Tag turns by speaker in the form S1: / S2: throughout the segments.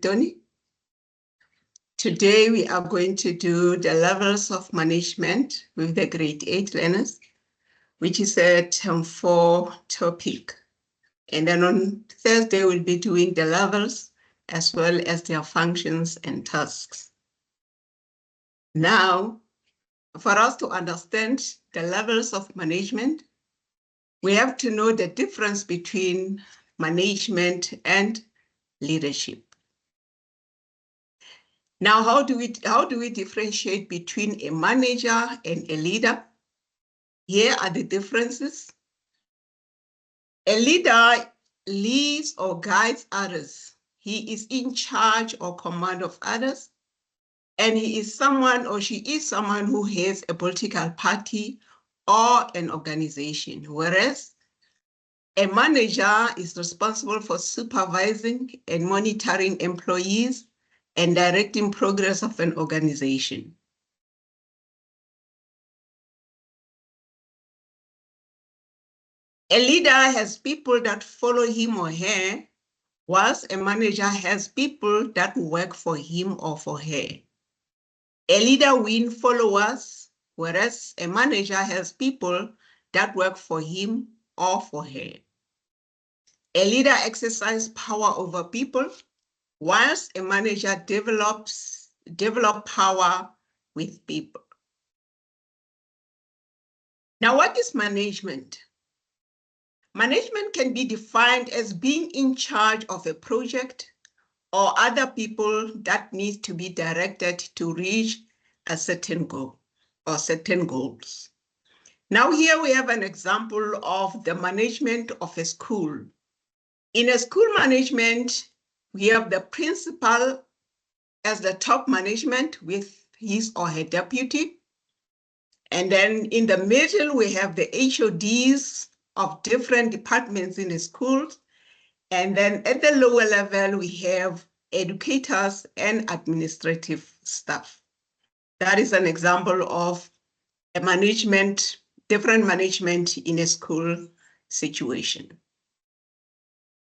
S1: Tony. Today we are going to do the levels of management with the grade 8 learners, which is a term 4 topic. And then on Thursday, we'll be doing the levels as well as their functions and tasks. Now, for us to understand the levels of management, we have to know the difference between management and leadership. Now, how do we differentiate between a manager and a leader? Here are the differences. A leader leads or guides others. He is in charge or command of others. And he is someone or she is someone who has a political party or an organization. Whereas a manager is responsible for supervising and monitoring employees and directing progress of an organization. A leader has people that follow him or her, whilst a manager has people that work for him or for her. A leader wins followers, whereas a manager has people that work for him or for her. A leader exercises power over people, whilst a manager develops power with people. Now, what is management? Management can be defined as being in charge of a project or other people that need to be directed to reach a certain goal or certain goals. Now here we have an example of the management of a school. In a school management, we have the principal as the top management with his or her deputy. And then in the middle, we have the HODs of different departments in the schools. And then at the lower level, we have educators and administrative staff. That is an example of a management, different management in a school situation.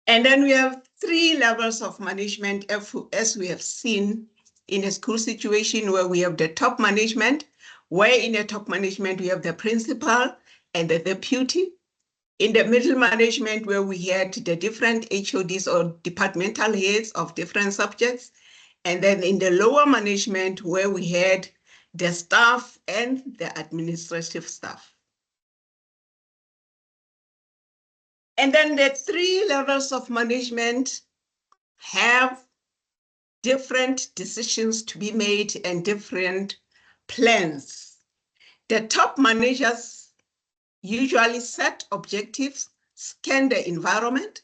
S1: And then we have 3 levels of management, as we have seen in a school situation, where we have the top management, where in the top management, we have the principal and the deputy. In the middle management, where we had the different HODs or departmental heads of different subjects. And then in the lower management, where we had the staff and the administrative staff. And then the 3 levels of management have different decisions to be made and different plans. The top managers usually set objectives, scan the environment,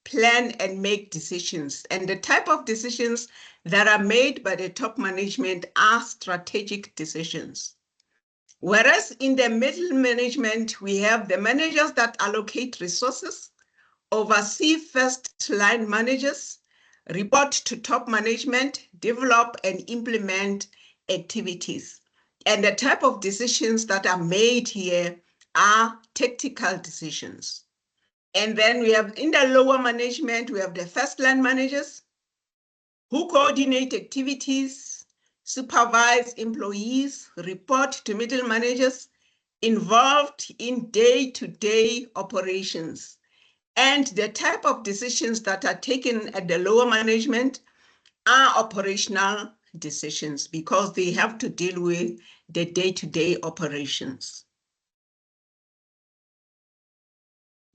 S1: plan and make decisions. And the type of decisions that are made by the top management are strategic decisions. Whereas in the middle management, we have the managers that allocate resources, oversee first-line managers, report to top management, develop and implement activities. And the type of decisions that are made here are tactical decisions. And then we have in the lower management, we have the first-line managers who coordinate activities, supervise employees, report to middle managers, involved in day-to-day operations. And the type of decisions that are taken at the lower management are operational decisions because they have to deal with the day-to-day operations.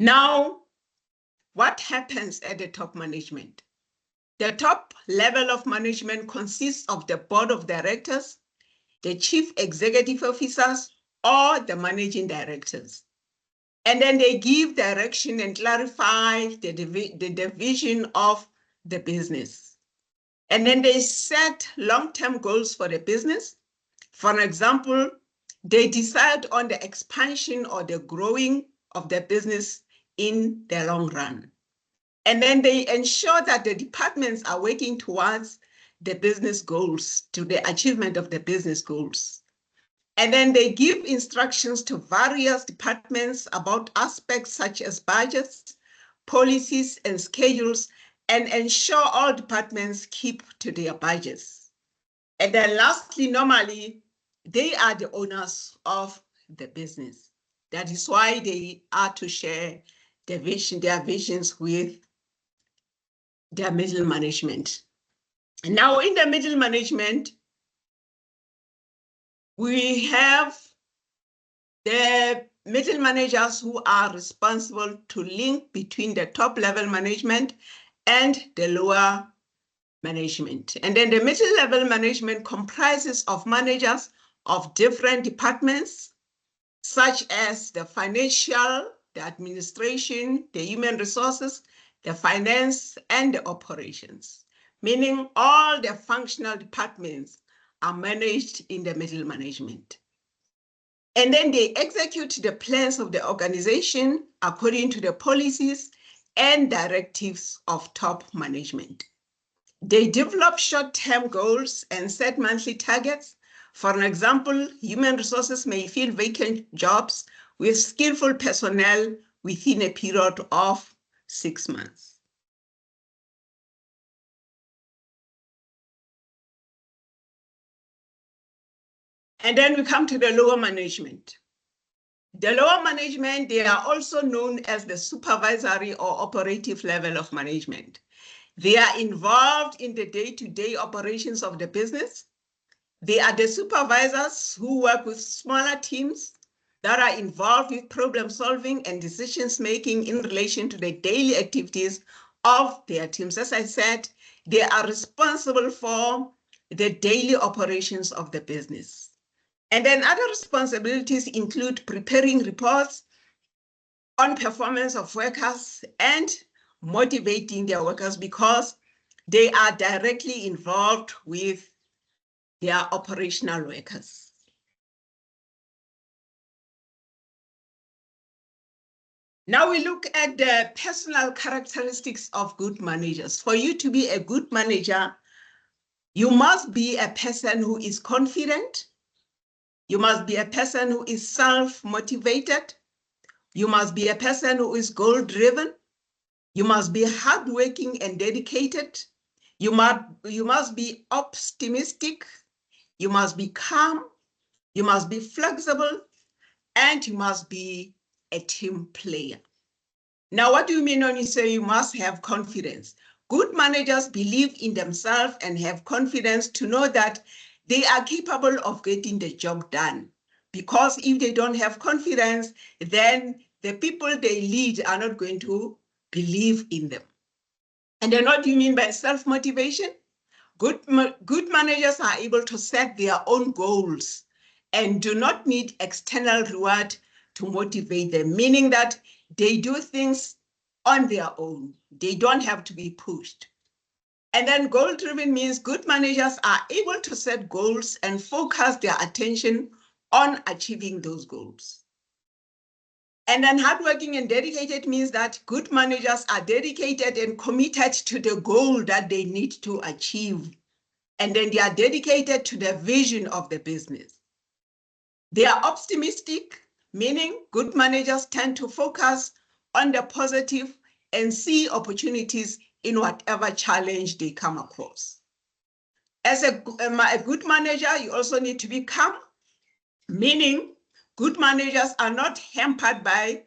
S1: Now, what happens at the top management? The top level of management consists of the board of directors, the chief executive officers, or the managing directors. And then they give direction and clarify the division of the business. And then they set long-term goals for the business. For example, they decide on the expansion or the growing of the business in the long run. And then they ensure that the departments are working towards the business goals, to the achievement of the business goals. And then they give instructions to various departments about aspects such as budgets, policies, and schedules, and ensure all departments keep to their budgets. And then lastly, normally, they are the owners of the business. That is why they are to share their visions with their middle management. Now, in the middle management, we have the middle managers who are responsible to link between the top level management and the lower management. And then the middle level management comprises of managers of different departments, such as the financial, the administration, the human resources, the finance, and the operations, meaning all the functional departments are managed in the middle management. And then they execute the plans of the organization according to the policies and directives of top management. They develop short-term goals and set monthly targets. For an example, human resources may fill vacant jobs with skillful personnel within a period of 6 months. And then we come to the lower management. The lower management, they are also known as the supervisory or operative level of management. They are involved in the day-to-day operations of the business. They are the supervisors who work with smaller teams that are involved with problem solving and decisions making in relation to the daily activities of their teams. As I said, they are responsible for the daily operations of the business. And then other responsibilities include preparing reports on performance of workers and motivating their workers because they are directly involved with their operational workers. Now we look at the personal characteristics of good managers. For you to be a good manager, you must be a person who is confident. You must be a person who is self-motivated. You must be a person who is goal-driven. You must be hardworking and dedicated. You must be optimistic. You must be calm. You must be flexible. And you must be a team player. Now, what do you mean when you say you must have confidence? Good managers believe in themselves and have confidence to know that they are capable of getting the job done. Because if they don't have confidence, then the people they lead are not going to believe in them. And then what do you mean by self-motivation? Good managers are able to set their own goals and do not need external reward to motivate them, meaning that they do things on their own. They don't have to be pushed. And then goal-driven means good managers are able to set goals and focus their attention on achieving those goals. And then hardworking and dedicated means that good managers are dedicated and committed to the goal that they need to achieve. And then they are dedicated to the vision of the business. They are optimistic, meaning good managers tend to focus on the positive and see opportunities in whatever challenge they come across. As a good manager, you also need to be calm, meaning good managers are not hampered by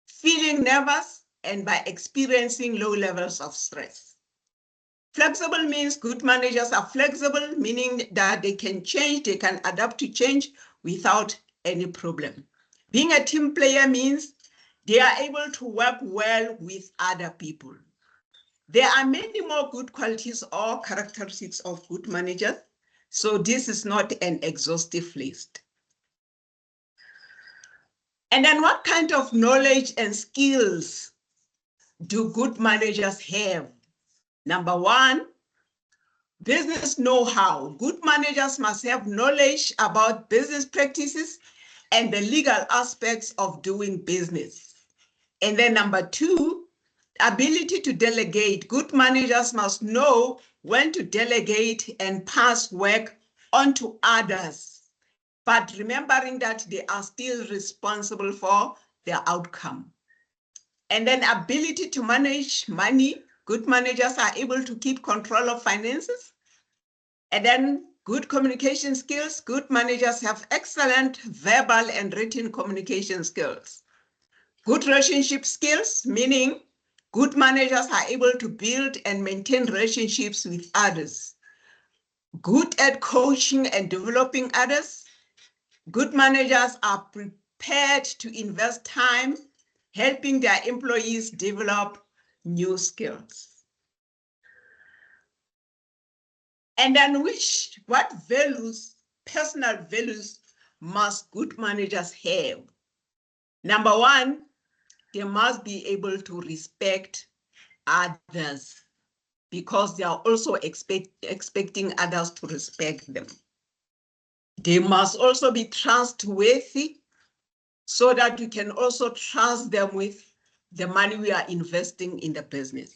S1: feeling nervous and by experiencing low levels of stress. Flexible means good managers are flexible, meaning that they can change, they can adapt to change without any problem. Being a team player means they are able to work well with other people. There are many more good qualities or characteristics of good managers, so this is not an exhaustive list. And then what kind of knowledge and skills do good managers have? Number one, business know-how. Good managers must have knowledge about business practices and the legal aspects of doing business. And then number two, ability to delegate. Good managers must know when to delegate and pass work onto others, but remembering that they are still responsible for their outcome. And then ability to manage money. Good managers are able to keep control of finances. And then good communication skills. Good managers have excellent verbal and written communication skills. Good relationship skills, meaning good managers are able to build and maintain relationships with others. Good at coaching and developing others. Good managers are prepared to invest time helping their employees develop new skills. And then what values, personal values, must good managers have? Number one, they must be able to respect others because they are also expecting others to respect them. They must also be trustworthy so that you can also trust them with the money we are investing in the business.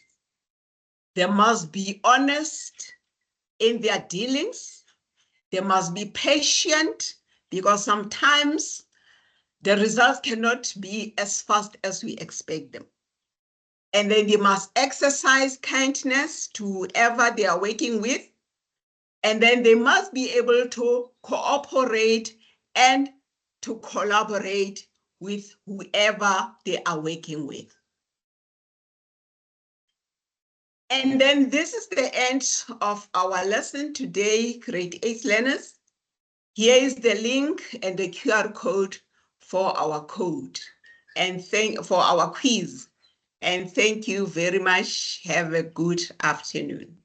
S1: They must be honest in their dealings. They must be patient because sometimes the results cannot be as fast as we expect them. And then they must exercise kindness to whoever they are working with. And then they must be able to cooperate and to collaborate with whoever they are working with. And then this is the end of our lesson today, grade 8 learners. Here is the link and the QR code for our code and for our quiz. And thank you very much. Have a good afternoon.